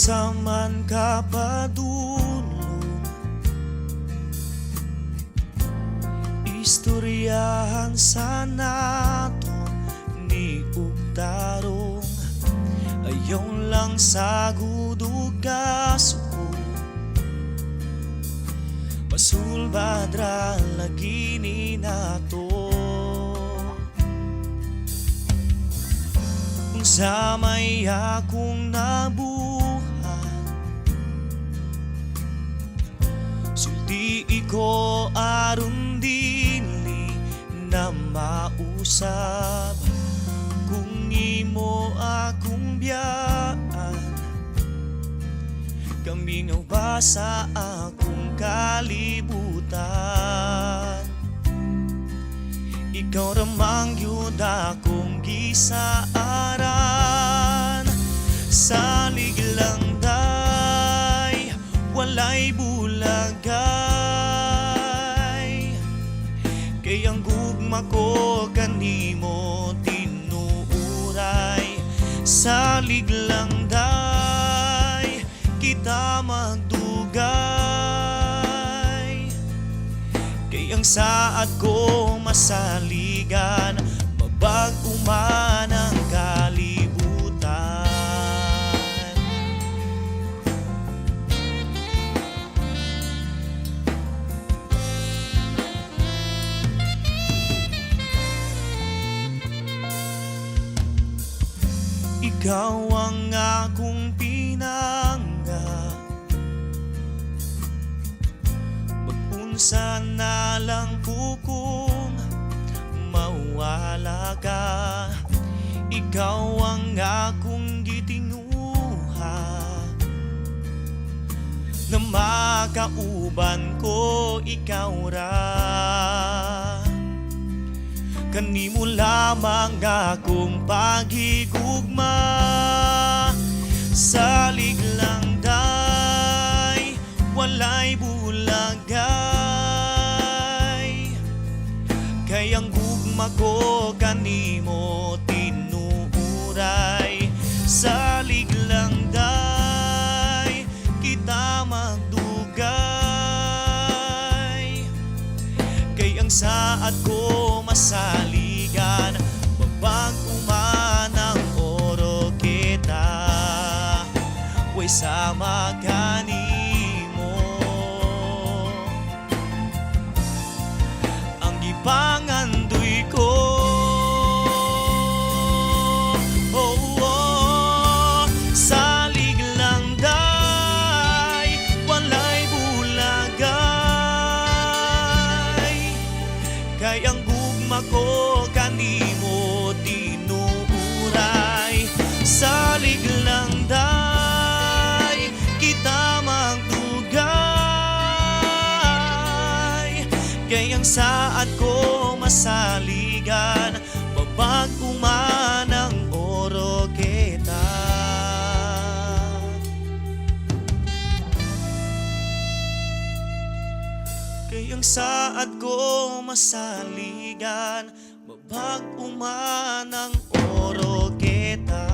Saman ka padulong istoryahan sa nato ni Ugtarong ayaw lang sa guduga suko masulbadra lagi ni nato kung sa may akong nabuhat sulti ko aron dili na mausab kung imo akong biyaan kami nga ba sa akong kalibutan ikaw ramang yun akong gisaaran salig lang day walay bulagay kay ang gugma ko kanimo tinuuray salig lang day kita magdugay kay ang saad ko masaligan mabag-o man ang kalibutan. Ikaw ang akong pinangga pag-unsa na lang po kung mawala ka ikaw ang akong gitinguha na makauban ko ikaw ra kanimo lamang akong paghigugma salig lang day walay bulagay kay ang gugma ko kanimo tinuuray salig lang day kita magdugay kay ang saad ko masaligan mabag-o man ang oro kita way sama kanimo ang gipangandoy ko salig lang day walay bulagay kay ang gugma ko kanimo tinuuray salig lang day kita magdugay kay ang saad ko masaligan mabag-o man ang oro kita kay ang saad ko masaligan mabag-o man ang oro kita.